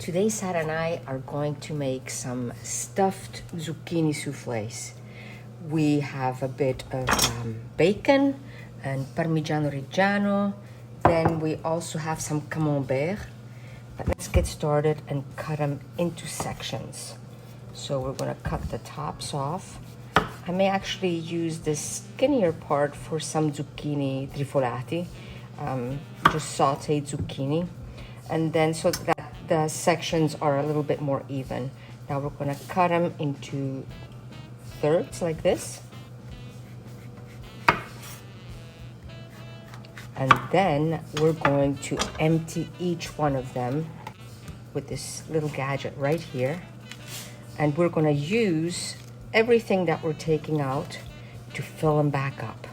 Today, Sarah and I are going to make some stuffed zucchini soufflés. We have a bit of bacon and Parmigiano Reggiano. Then we also have some camembert. But let's get started and cut them into sections. So we're gonna cut the tops off. I may actually use this skinnier part for some zucchini trifolati, just sautéed zucchini. And then so that the sections are a little bit more even. Now we're gonna cut them into thirds like this. And then we're going to empty each one of them with this little gadget right here. And we're gonna use everything that we're taking out to fill them back up.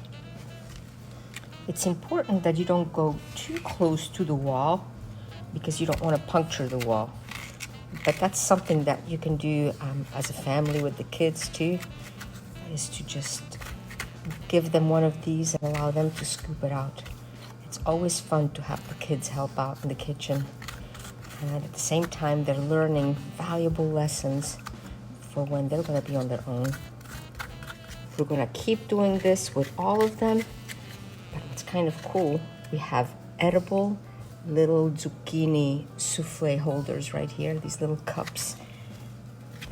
It's important that you don't go too close to the wall because you don't want to puncture the wall. But that's something that you can do as a family with the kids too, is to just give them one of these and allow them to scoop it out. It's always fun to have the kids help out in the kitchen. And at the same time, they're learning valuable lessons for when they're gonna be on their own. We're gonna keep doing this with all of them, but it's kind of cool. We have edible little zucchini soufflé holders right here, these little cups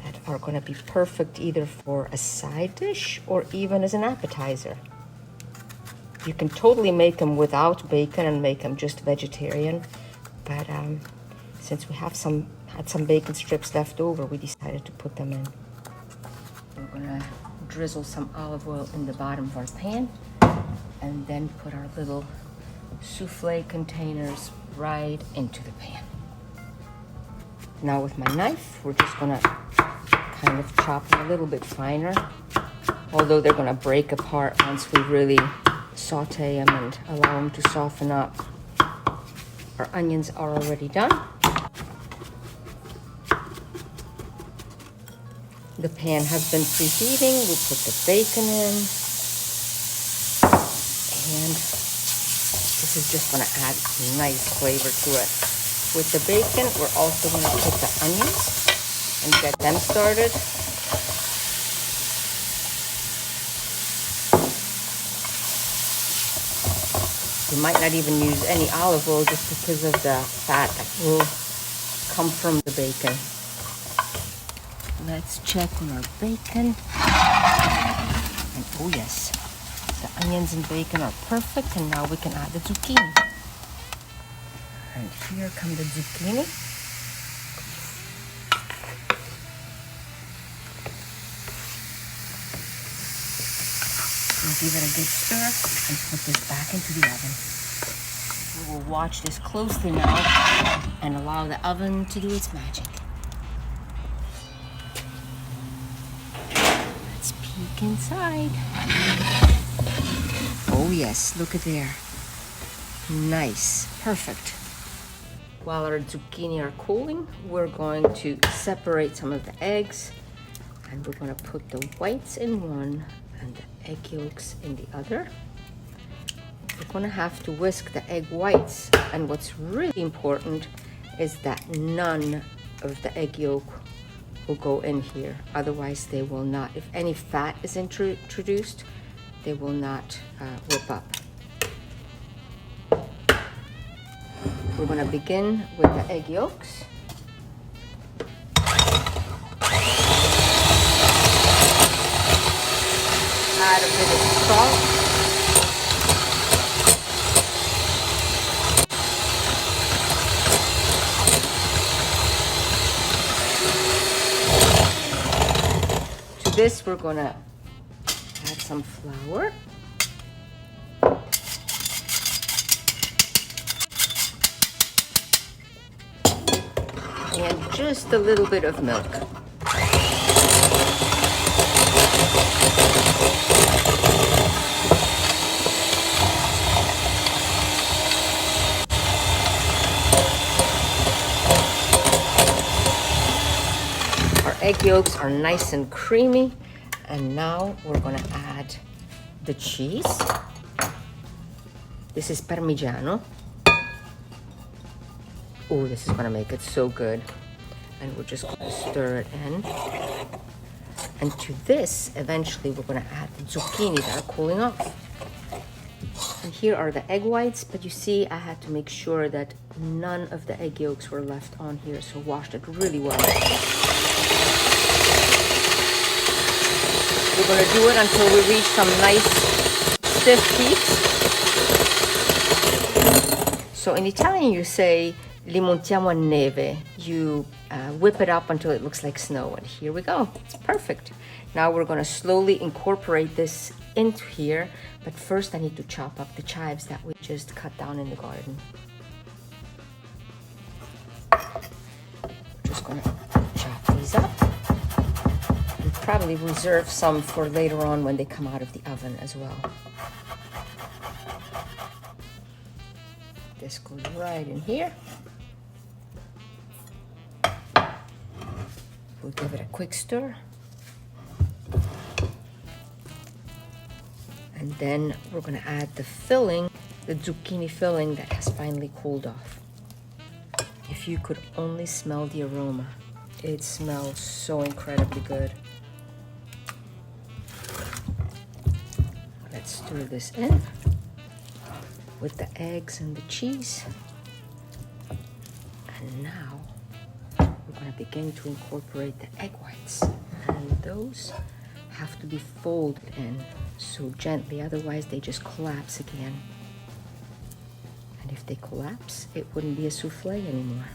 that are gonna be perfect either for a side dish or even as an appetizer. You can totally make them without bacon and make them just vegetarian, but since we had some bacon strips left over, we decided to put them in. We're gonna drizzle some olive oil in the bottom of our pan and then put our little souffle containers right into the pan. Now with my knife, we're just gonna kind of chop them a little bit finer, although they're gonna break apart once we really saute them and allow them to soften up. Our onions are already done. The pan has been preheating. We'll put the bacon in. And this is just gonna add nice flavor to it. With the bacon, we're also gonna put the onions and get them started. You might not even use any olive oil just because of the fat that will come from the bacon. Let's check on our bacon. And oh yes, the onions and bacon are perfect, and now we can add the zucchini. And here come the zucchini. We'll give it a good stir and put this back into the oven. We will watch this closely now and allow the oven to do its magic. Let's peek inside. Oh yes, look at there. Nice, perfect. While our zucchini are cooling, we're going to separate some of the eggs, and we're going to put the whites in one and the egg yolks in the other. We're gonna have to whisk the egg whites, and what's really important is that none of the egg yolk will go in here. Otherwise they will not, if any fat is introduced, they will not whip up. We're gonna begin with the egg yolks. Add a bit of salt. To this, we're gonna add some flour. And just a little bit of milk. Egg yolks are nice and creamy, and now we're gonna add the cheese. This is Parmigiano. Oh, this is gonna make it so good. And we're just going to stir it in. And to this, eventually, we're going to add the zucchini that are cooling off. And here are the egg whites, but you see, I had to make sure that none of the egg yolks were left on here, so washed it really well. We're going to do it until we reach some nice stiff peaks. So in Italian, you say li montiamo a neve. You whip it up until it looks like snow. And here we go. It's perfect. Now we're going to slowly incorporate this into here. But first I need to chop up the chives that we just cut down in the garden. We're just going to chop these up. And probably reserve some for later on when they come out of the oven as well. This goes right in here. We'll give it a quick stir. And then we're going to add the filling, the zucchini filling that has finally cooled off. If you could only smell the aroma, it smells so incredibly good. Let's stir this in with the eggs and the cheese. And now we're going to begin to incorporate the egg whites. And those have to be folded in so gently, otherwise they just collapse again. And if they collapse, it wouldn't be a souffle anymore.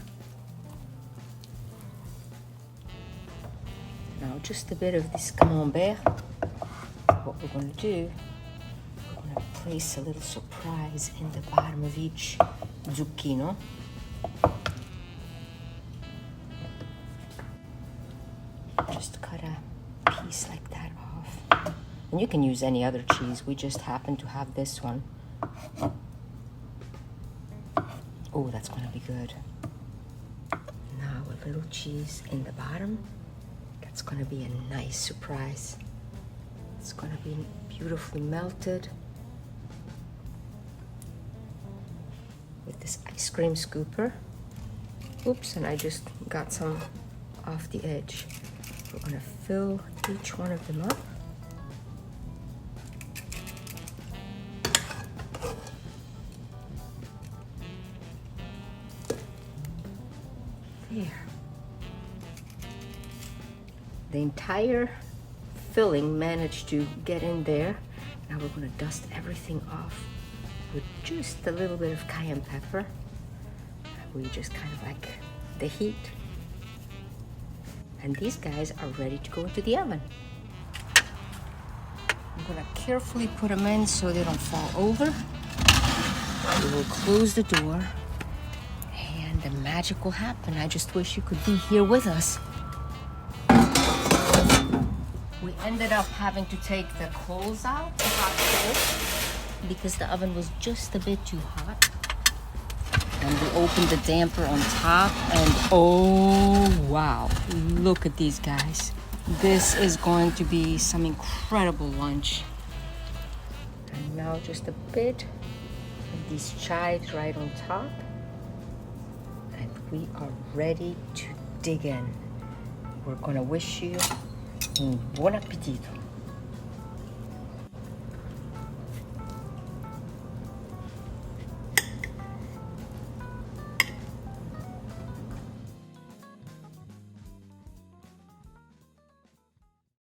Now just a bit of this camembert. What we're going to do, we're going to place a little surprise in the bottom of each zucchino. Just cut a piece like that off. And you can use any other cheese. We just happen to have this one. Oh, that's going to be good. Now a little cheese in the bottom. That's going to be a nice surprise. It's going to be beautifully melted with this ice cream scooper. Oops, and I just got some off the edge. We're going to fill each one of them up. There. The entire filling managed to get in there. Now we're going to dust everything off with just a little bit of cayenne pepper. We just kind of like the heat. And these guys are ready to go into the oven. I'm going to carefully put them in so they don't fall over. We will close the door and the magic will happen. I just wish you could be here with us. We ended up having to take the coals out, the hot coals, because the oven was just a bit too hot. And we opened the damper on top and oh wow, look at these guys. This is going to be some incredible lunch. And now just a bit of these chives right on top. And we are ready to dig in. We're gonna wish you un buon appetito.